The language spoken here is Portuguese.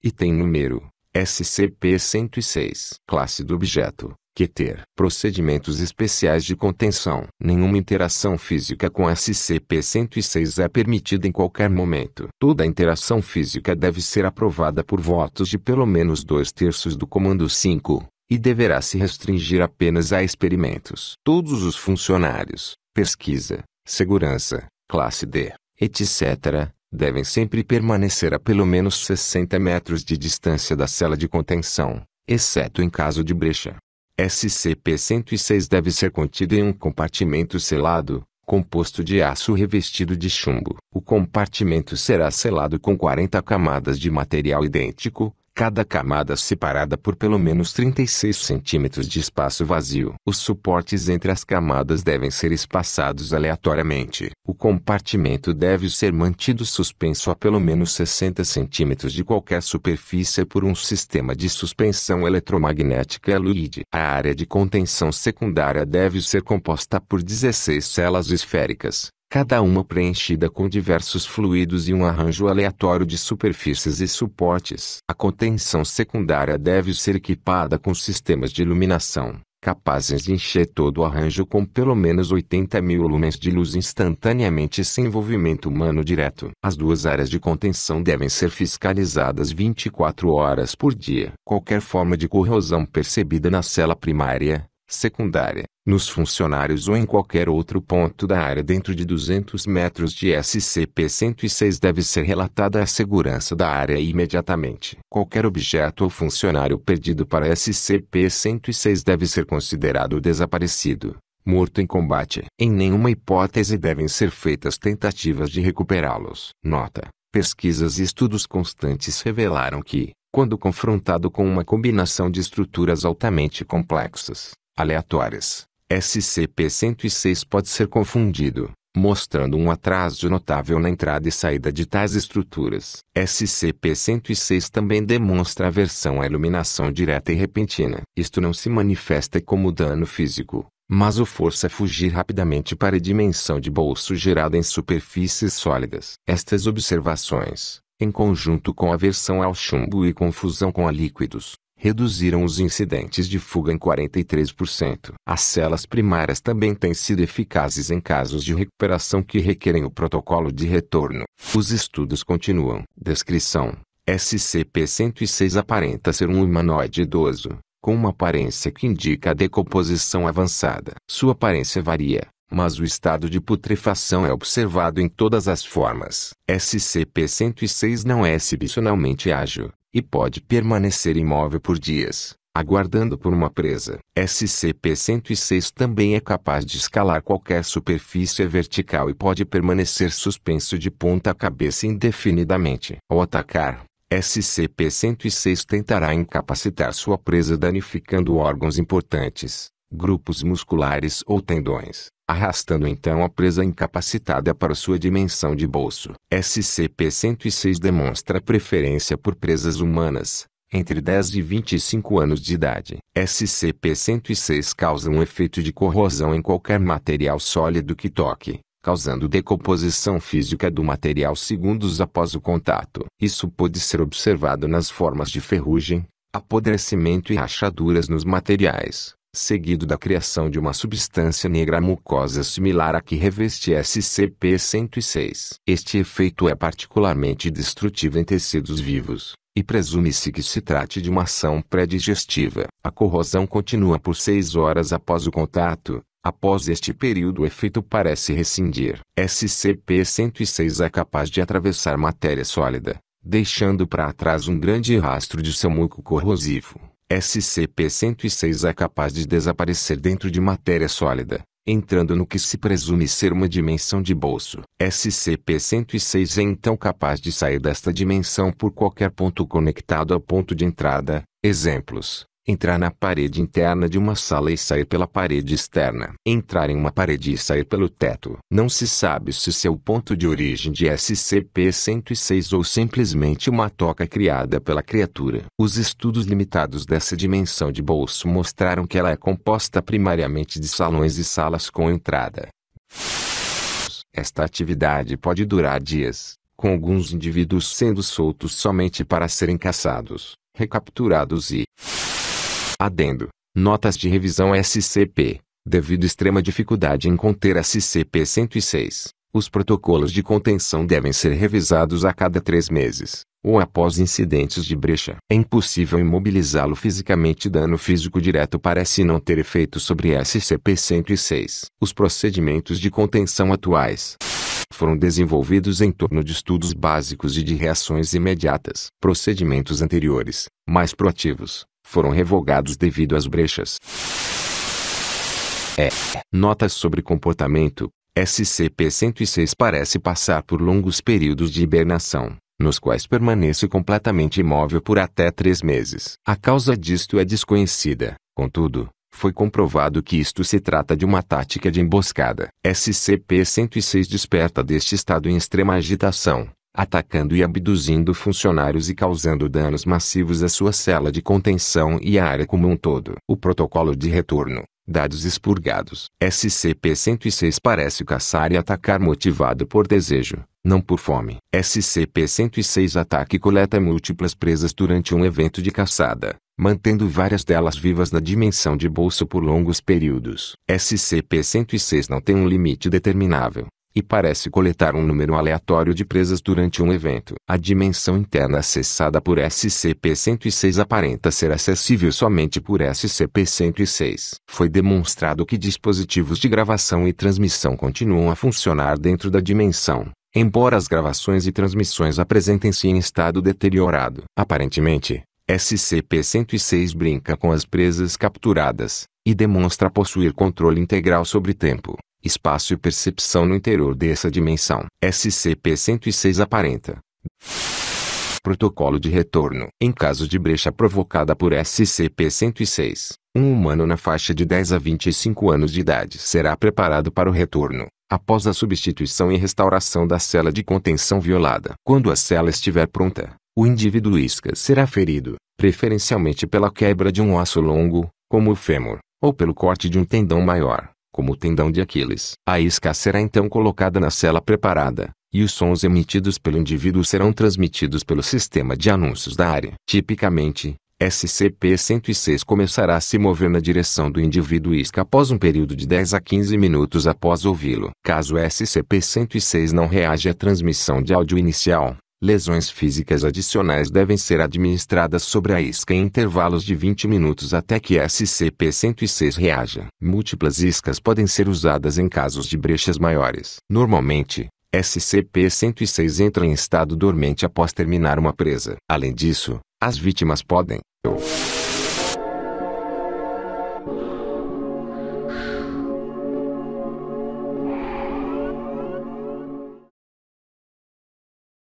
Item número SCP-106. Classe do objeto: QTER. Procedimentos especiais de contenção. Nenhuma interação física com SCP-106 é permitida em qualquer momento. Toda interação física deve ser aprovada por votos de pelo menos 2/3 do Comando 5, e deverá se restringir apenas a experimentos. Todos os funcionários, pesquisa, segurança, classe D, etc., devem sempre permanecer a pelo menos 60 metros de distância da cela de contenção, exceto em caso de brecha. SCP-106 deve ser contido em um compartimento selado, composto de aço revestido de chumbo. O compartimento será selado com 40 camadas de material idêntico, cada camada separada por pelo menos 36 centímetros de espaço vazio. Os suportes entre as camadas devem ser espaçados aleatoriamente. O compartimento deve ser mantido suspenso a pelo menos 60 centímetros de qualquer superfície por um sistema de suspensão eletromagnética LEED. A área de contenção secundária deve ser composta por 16 celas esféricas, cada uma preenchida com diversos fluidos e um arranjo aleatório de superfícies e suportes. A contenção secundária deve ser equipada com sistemas de iluminação, capazes de encher todo o arranjo com pelo menos 80.000 lumens de luz instantaneamente sem envolvimento humano direto. As duas áreas de contenção devem ser fiscalizadas 24 horas por dia. Qualquer forma de corrosão percebida na cela primária, secundária, nos funcionários ou em qualquer outro ponto da área dentro de 200 metros de SCP-106 deve ser relatada à segurança da área imediatamente. Qualquer objeto ou funcionário perdido para SCP-106 deve ser considerado desaparecido, morto em combate. Em nenhuma hipótese devem ser feitas tentativas de recuperá-los. Nota: pesquisas e estudos constantes revelaram que, quando confrontado com uma combinação de estruturas altamente complexas, aleatórias, SCP-106 pode ser confundido, mostrando um atraso notável na entrada e saída de tais estruturas. SCP-106 também demonstra aversão à iluminação direta e repentina. Isto não se manifesta como dano físico, mas o força a fugir rapidamente para a dimensão de bolso gerada em superfícies sólidas. Estas observações, em conjunto com aversão ao chumbo e confusão com a líquidos, reduziram os incidentes de fuga em 43%. As celas primárias também têm sido eficazes em casos de recuperação que requerem o protocolo de retorno. Os estudos continuam. Descrição: SCP-106 aparenta ser um humanoide idoso, com uma aparência que indica a decomposição avançada. Sua aparência varia, mas o estado de putrefação é observado em todas as formas. SCP-106 não é exibicionalmente ágil, e pode permanecer imóvel por dias, aguardando por uma presa. SCP-106 também é capaz de escalar qualquer superfície vertical e pode permanecer suspenso de ponta cabeça indefinidamente. Ao atacar, SCP-106 tentará incapacitar sua presa danificando órgãos importantes, grupos musculares ou tendões, arrastando então a presa incapacitada para sua dimensão de bolso. SCP-106 demonstra preferência por presas humanas, entre 10 e 25 anos de idade. SCP-106 causa um efeito de corrosão em qualquer material sólido que toque, causando decomposição física do material segundos após o contato. Isso pode ser observado nas formas de ferrugem, apodrecimento e rachaduras nos materiais, seguido da criação de uma substância negra mucosa similar à que reveste SCP-106. Este efeito é particularmente destrutivo em tecidos vivos, e presume-se que se trate de uma ação pré-digestiva. A corrosão continua por 6 horas após o contato. Após este período o efeito parece rescindir. SCP-106 é capaz de atravessar matéria sólida, deixando para trás um grande rastro de seu muco corrosivo. SCP-106 é capaz de desaparecer dentro de matéria sólida, entrando no que se presume ser uma dimensão de bolso. SCP-106 é então capaz de sair desta dimensão por qualquer ponto conectado ao ponto de entrada. Exemplos: entrar na parede interna de uma sala e sair pela parede externa. Entrar em uma parede e sair pelo teto. Não se sabe se esse é o ponto de origem de SCP-106 ou simplesmente uma toca criada pela criatura. Os estudos limitados dessa dimensão de bolso mostraram que ela é composta primariamente de salões e salas com entrada. Esta atividade pode durar dias, com alguns indivíduos sendo soltos somente para serem caçados, recapturados e... Adendo. Notas de revisão SCP. Devido extrema dificuldade em conter SCP-106, os protocolos de contenção devem ser revisados a cada 3 meses, ou após incidentes de brecha. É impossível imobilizá-lo fisicamente. Dano físico direto parece não ter efeito sobre SCP-106. Os procedimentos de contenção atuais foram desenvolvidos em torno de estudos básicos e de reações imediatas. Procedimentos anteriores, mais proativos, foram revogados devido às brechas. Notas sobre comportamento. SCP-106 parece passar por longos períodos de hibernação, nos quais permanece completamente imóvel por até 3 meses. A causa disto é desconhecida, contudo, foi comprovado que isto se trata de uma tática de emboscada. SCP-106 desperta deste estado em extrema agitação, atacando e abduzindo funcionários e causando danos massivos à sua cela de contenção e à área como um todo. O protocolo de retorno. Dados expurgados. SCP-106 parece caçar e atacar motivado por desejo, não por fome. SCP-106 ataca e coleta múltiplas presas durante um evento de caçada, mantendo várias delas vivas na dimensão de bolso por longos períodos. SCP-106 não tem um limite determinável, e parece coletar um número aleatório de presas durante um evento. A dimensão interna acessada por SCP-106 aparenta ser acessível somente por SCP-106. Foi demonstrado que dispositivos de gravação e transmissão continuam a funcionar dentro da dimensão, embora as gravações e transmissões apresentem-se em estado deteriorado. Aparentemente, SCP-106 brinca com as presas capturadas, e demonstra possuir controle integral sobre tempo, espaço e percepção no interior dessa dimensão. SCP-106 aparenta. Protocolo de retorno. Em caso de brecha provocada por SCP-106, um humano na faixa de 10 a 25 anos de idade será preparado para o retorno, após a substituição e restauração da cela de contenção violada. Quando a cela estiver pronta, o indivíduo isca será ferido, preferencialmente pela quebra de um osso longo, como o fêmur, ou pelo corte de um tendão maior, como o tendão de Aquiles. A isca será então colocada na cela preparada, e os sons emitidos pelo indivíduo serão transmitidos pelo sistema de anúncios da área. Tipicamente, SCP-106 começará a se mover na direção do indivíduo isca após um período de 10 a 15 minutos após ouvi-lo. Caso SCP-106 não reaja à transmissão de áudio inicial, lesões físicas adicionais devem ser administradas sobre a isca em intervalos de 20 minutos até que SCP-106 reaja. Múltiplas iscas podem ser usadas em casos de brechas maiores. Normalmente, SCP-106 entra em estado dormente após terminar uma presa. Além disso, as vítimas podem